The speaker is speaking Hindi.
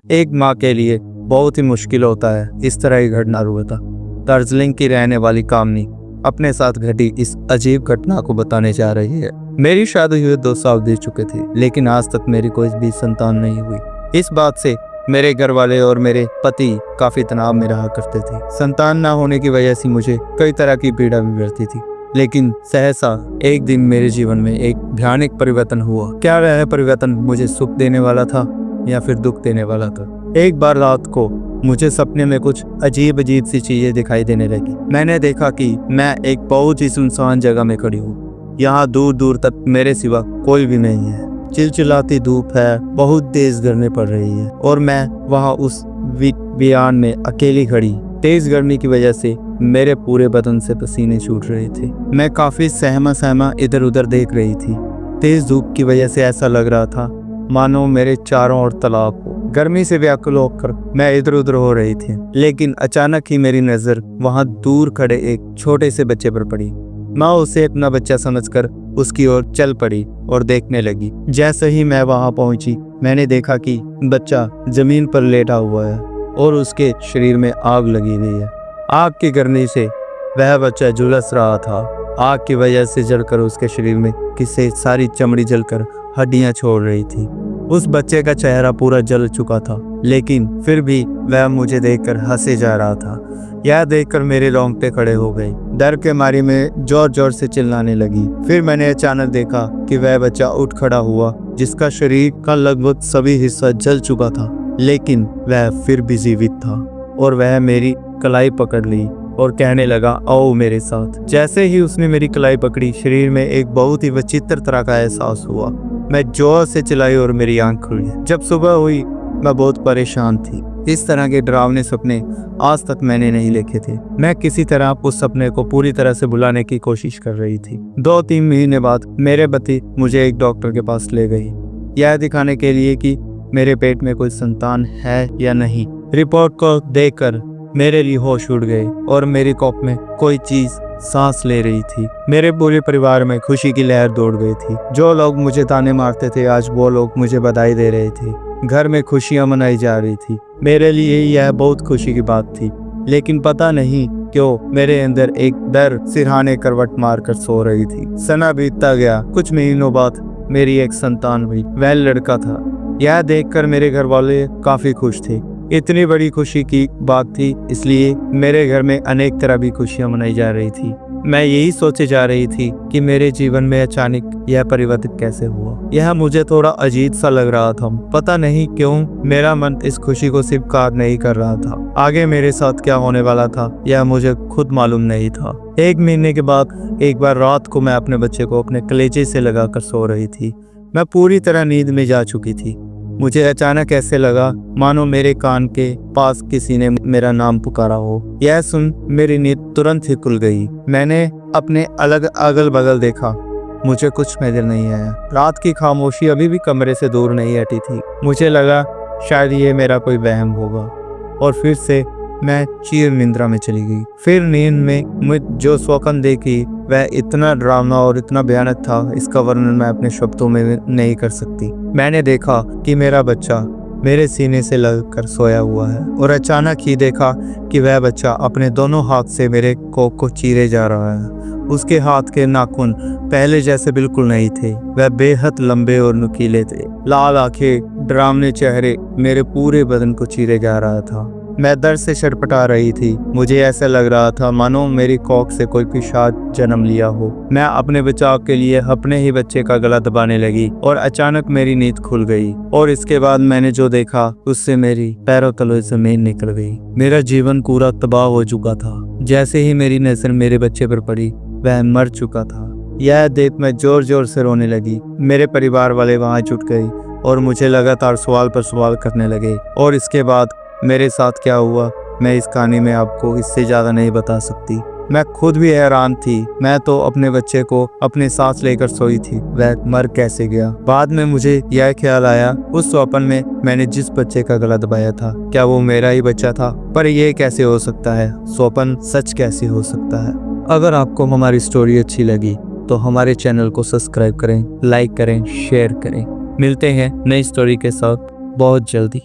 एक माँ के लिए बहुत ही मुश्किल होता है। इस तरह की घटना हुआ था। दार्जिलिंग की रहने वाली कामनी अपने साथ घटी इस अजीब घटना को बताने जा रही है। मेरी शादी हुए 2 साल बीत चुके थे, लेकिन आज तक मेरी कोई भी संतान नहीं हुई। इस बात से मेरे घर वाले और मेरे पति काफी तनाव में रहा करते थे। संतान ना होने की वजह से मुझे कई तरह की पीड़ा भी बढ़ती थी। लेकिन सहसा एक दिन मेरे जीवन में एक भयानक परिवर्तन हुआ। क्या वह परिवर्तन मुझे सुख देने वाला था या फिर दुख देने वाला था? एक बार रात को मुझे सपने में कुछ अजीब सी चीजें दिखाई देने लगी। मैंने देखा कि मैं एक बहुत ही सुनसान जगह में खड़ी हूँ। यहाँ दूर दूर तक मेरे सिवा कोई भी नहीं है। चिलचिलाती धूप है, बहुत तेज गर्मी पड़ रही है और मैं वहाँ उस वीरान में अकेली खड़ी। तेज गर्मी की वजह से मेरे पूरे बदन से पसीने छूट रहे थे। मैं काफी सहमा इधर उधर देख रही थी। तेज धूप की वजह से ऐसा लग रहा था मानो मेरे चारों ओर तालाब हो। गर्मी से व्याकुल होकर मैं इधर उधर हो रही थी। लेकिन अचानक ही मेरी नजर वहां दूर खड़े एक छोटे से बच्चे पर पड़ी। मैं उसे अपना बच्चा समझकर उसकी ओर चल पड़ी और देखने लगी। जैसे ही मैं वहां पहुंची, मैंने देखा कि बच्चा जमीन पर लेटा हुआ है और उसके शरीर में आग लगी हुई है। आग की गर्मी से वह बच्चा झुलस रहा था। आग की वजह से जलकर उसके शरीर में किसी सारी चमड़ी जलकर हड्डियां छोड़ रही थी। उस बच्चे का चेहरा पूरा जल चुका था, लेकिन फिर भी वह मुझे देखकर हंसे जा रहा था। यह देखकर मेरे रोंगटे खड़े हो गए। डर के मारे में जोर जोर से चिल्लाने लगी। फिर मैंने अचानक देखा कि वह बच्चा उठ खड़ा हुआ, जिसका शरीर का लगभग सभी हिस्सा जल चुका था, लेकिन वह फिर भी जीवित था और वह मेरी कलाई पकड़ ली और कहने लगा, आओ मेरे साथ। जैसे ही उसने मेरी कलाई पकड़ी, शरीर में एक बहुत ही विचित्र तरह का एहसास हुआ। मैं जोर से चिल्लाई और मेरी आंख खुली। जब सुबह हुई, मैं बहुत परेशान थी। इस तरह के डरावने सपने आज तक मैंने नहीं देखे थे। मैं किसी तरह उस सपने को पूरी तरह से भुलाने की कोशिश कर रही थी। 2-3 महीने बाद मेरे पति मुझे एक डॉक्टर के पास ले गई, यह दिखाने के लिए कि मेरे पेट में कोई संतान है या नहीं। रिपोर्ट को देखकर मेरे लिए होश उड़ गए और मेरी कोख में कोई चीज सांस ले रही थी। मेरे पूरे परिवार में खुशी की लहर दौड़ गई थी। जो लोग मुझे ताने मारते थे, आज वो लोग मुझे बधाई दे रहे थे। घर में खुशियां मनाई जा रही थी। मेरे लिए यह बहुत खुशी की बात थी, लेकिन पता नहीं क्यों मेरे अंदर एक डर सिरहाने करवट मारकर सो रही थी। समय बीतता गया। कुछ महीनों बाद मेरी एक संतान हुई। वह लड़का था। यह देखकर मेरे घर वाले काफी खुश थे। इतनी बड़ी खुशी की बात थी, इसलिए मेरे घर में अनेक तरह की खुशियां मनाई जा रही थी। मैं यही सोचे जा रही थी कि मेरे जीवन में अचानक यह परिवर्तन कैसे हुआ। यह मुझे थोड़ा अजीब सा लग रहा था। पता नहीं क्यों मेरा मन इस खुशी को स्वीकार नहीं कर रहा था। आगे मेरे साथ क्या होने वाला था यह मुझे खुद मालूम नहीं था। 1 महीने के बाद एक बार रात को मैं अपने बच्चे को अपने कलेजे से लगाकर सो रही थी। मैं पूरी तरह नींद में जा चुकी थी। मुझे अचानक ऐसे लगा मानो मेरे कान के पास किसी ने मेरा नाम पुकारा हो। यह सुन मेरी नींद तुरंत ही खुल गई। मैंने अपने अगल बगल देखा, मुझे कुछ नजर नहीं आया। रात की खामोशी अभी भी कमरे से दूर नहीं हटी थी। मुझे लगा शायद ये मेरा कोई वहम होगा और फिर से मैं चीर निंद्रा में चली गई। फिर नींद में मुझे जो स्वप्न देखी वह इतना डरावना और इतना भयानक था, इसका वर्णन मैं अपने शब्दों में नहीं कर सकती। मैंने देखा कि मेरा बच्चा मेरे सीने से लगकर सोया हुआ है और अचानक ही देखा कि वह बच्चा अपने दोनों हाथ से मेरे कोख को चीरे जा रहा है। उसके हाथ के नाखून पहले जैसे बिल्कुल नहीं थे, वह बेहद लंबे और नुकीले थे। लाल आंखें, डरावने चेहरे मेरे पूरे बदन को चीरे जा रहा था। मैं दर्द से छटपटा रही थी। मुझे ऐसा लग रहा था मानो मेरी कोख से कोई पिशाच जन्म लिया हो। मैं अपने बचाव के लिए अपने ही बच्चे का गला दबाने लगी और अचानक मेरी नींद खुल गई। और इसके बाद मैंने जो देखा उससे मेरी पैरों तले जमीन निकल गई। मेरा जीवन पूरा तबाह हो चुका था। जैसे ही मेरी नजर मेरे बच्चे पर पड़ी, वह मर चुका था। यह देख मैं जोर जोर से रोने लगी। मेरे परिवार वाले वहां जुट गए और मुझे लगातार सवाल पर सवाल करने लगे। और इसके बाद मेरे साथ क्या हुआ मैं इस कहानी में आपको इससे ज्यादा नहीं बता सकती। मैं खुद भी हैरान थी। मैं तो अपने बच्चे को अपने साथ लेकर सोई थी, वह मर कैसे गया। बाद में मुझे यह ख्याल आया, उस स्वप्न में मैंने जिस बच्चे का गला दबाया था क्या वो मेरा ही बच्चा था। पर यह कैसे हो सकता है, स्वप्न सच कैसे हो सकता है। अगर आपको हमारी स्टोरी अच्छी लगी तो हमारे चैनल को सब्सक्राइब करें, लाइक करें, शेयर करें। मिलते हैं नई स्टोरी के साथ बहुत जल्दी।